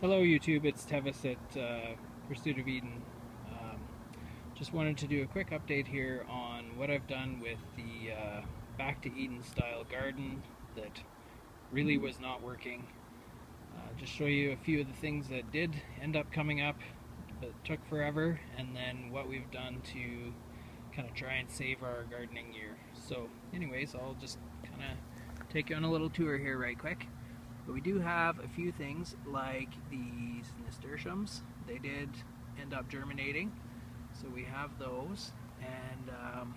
Hello YouTube, it's Tevis at Pursuit of Eden. Um, just wanted to do a quick update here on what I've done with the Back to Eden style garden that really was not working. Just show you a few of the things that did end up coming up but took forever, and then what we've done to kind of try and save our gardening year. So anyways, I'll just kind of take you on a little tour here right quick. But we do have a few things like these nasturtiums. They did end up germinating, so we have those, and a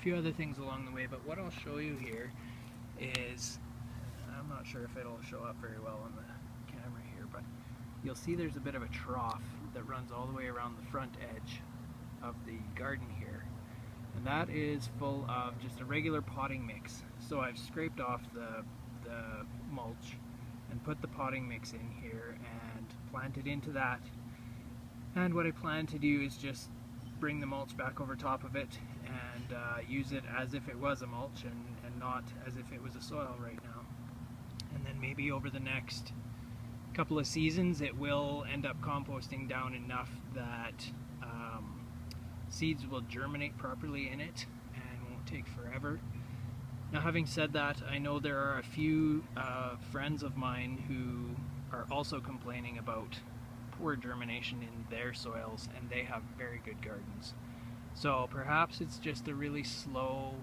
few other things along the way. But what I'll show you here is, I'm not sure if it'll show up very well on the camera here, but you'll see there's a bit of a trough that runs all the way around the front edge of the garden here. And that is full of just a regular potting mix. So I've scraped off the mulch and put the potting mix in here and planted into that. And what I plan to do is just bring the mulch back over top of it and use it as if it was a mulch and not as if it was a soil right now. And then maybe over the next couple of seasons it will end up composting down enough that seeds will germinate properly in it and won't take forever. Now, having said that, I know there are a few friends of mine who are also complaining about poor germination in their soils, and they have very good gardens. So perhaps it's just a really slow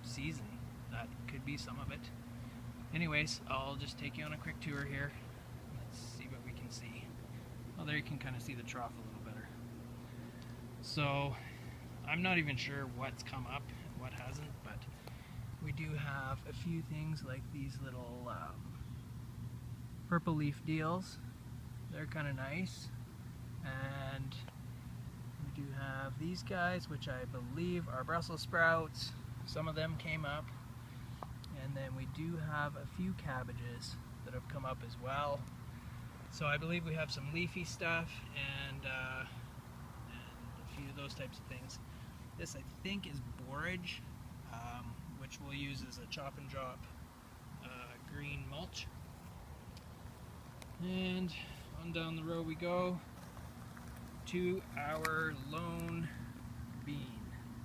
season. That could be some of it. Anyways, I'll just take you on a quick tour here. Let's see what we can see. Well, there you can kind of see the trough a little better. So I'm not even sure what's come up and what hasn't, but we do have a few things like these little purple leaf deals. They're kind of nice. And we do have these guys, which I believe are Brussels sprouts. Some of them came up. And then we do have a few cabbages that have come up as well. So I believe we have some leafy stuff and a few of those types of things. This, I think, is borage, which we'll use as a chop and drop green mulch. And on down the row we go to our lone bean.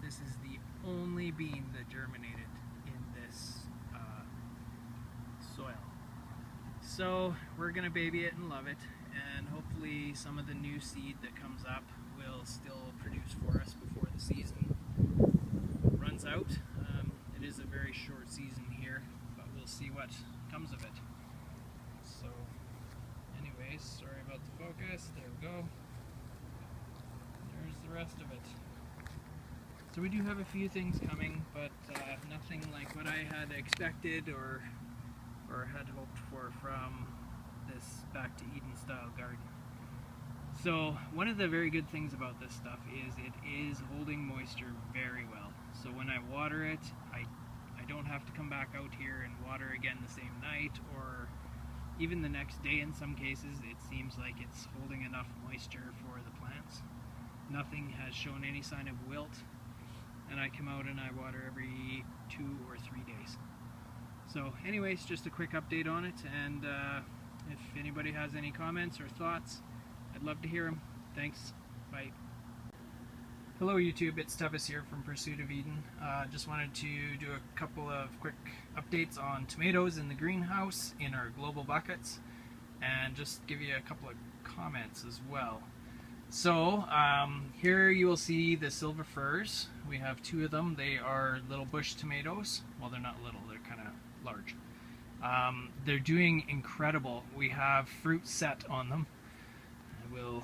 This is the only bean that germinated in this soil. So we're gonna baby it and love it, and hopefully some of the new seed that comes up will still produce for us before the season runs out. It is a very short season here, but we'll see what comes of it. So anyways, sorry about the focus. There we go. There's the rest of it. So we do have a few things coming, but nothing like what I had expected or had hoped for from this Back to Eden style garden. So one of the very good things about this stuff is it is holding moisture very well. So when I water it, I don't have to come back out here and water again the same night or even the next day in some cases. It seems like it's holding enough moisture for the plants. Nothing has shown any sign of wilt, and I come out and I water every 2 or 3 days. So anyways, just a quick update on it, and if anybody has any comments or thoughts, I'd love to hear them. Thanks. Bye. Hello YouTube, it's Tevis here from Pursuit of Eden. Just wanted to do a couple of quick updates on tomatoes in the greenhouse in our global buckets, and just give you a couple of comments as well. So here you will see the silver firs. We have 2 of them. They are little bush tomatoes. Well, they're not little, they're kind of large. They're doing incredible. We have fruit set on them. I will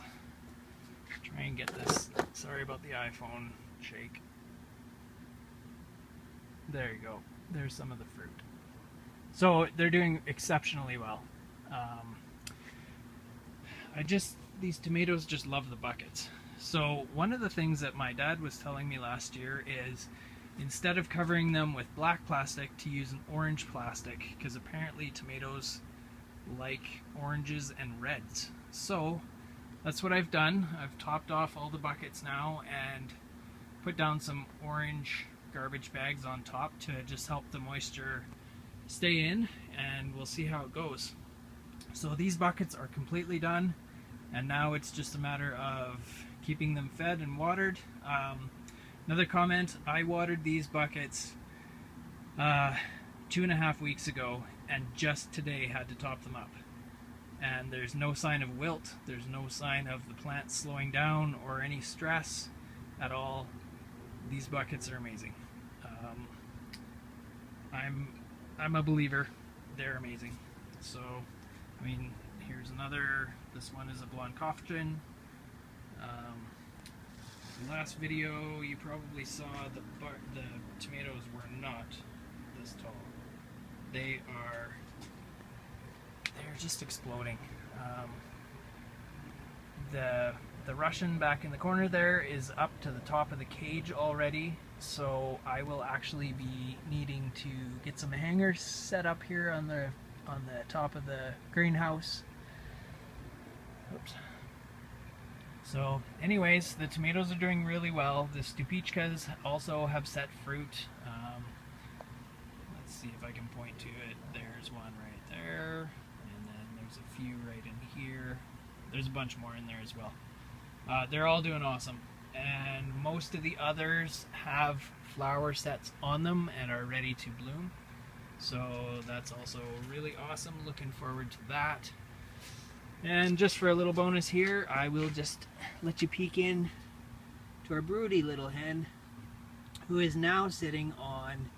try and get this. Sorry about the iPhone shake. There you go. There's some of the fruit. So they're doing exceptionally well. These tomatoes just love the buckets. So one of the things that my dad was telling me last year is instead of covering them with black plastic, to use an orange plastic, because apparently tomatoes like oranges and reds. So that's what I've done. I've topped off all the buckets now and put down some orange garbage bags on top to just help the moisture stay in, and we'll see how it goes. So these buckets are completely done. and now it's just a matter of keeping them fed and watered. Another comment, I watered these buckets 2.5 weeks ago and just today had to top them up. And there's no sign of wilt, there's no sign of the plant slowing down or any stress at all. These buckets are amazing. I'm a believer. They're amazing. So, I mean, here's another. This one is a blonde coffin. The last video you probably saw the tomatoes were not this tall. They're just exploding. The Russian back in the corner there is up to the top of the cage already, so I will actually be needing to get some hangers set up here on the top of the greenhouse. Oops. So anyways, the tomatoes are doing really well. The stupichkas also have set fruit. Let's see if I can point to it. There's one right there, and then there's a few right in here. There's a bunch more in there as well. They're all doing awesome, and most of the others have flower sets on them and are ready to bloom, so that's also really awesome. Looking forward to that. And just for a little bonus here, I will just let you peek in to our broody little hen, who is now sitting on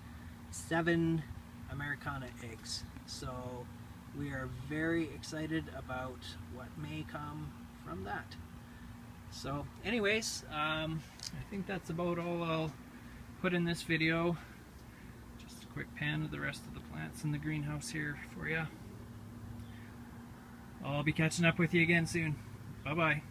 7 Americana eggs. So we are very excited about what may come from that. So anyways, I think that's about all I'll put in this video. Just a quick pan of the rest of the plants in the greenhouse here for you. I'll be catching up with you again soon. Bye bye.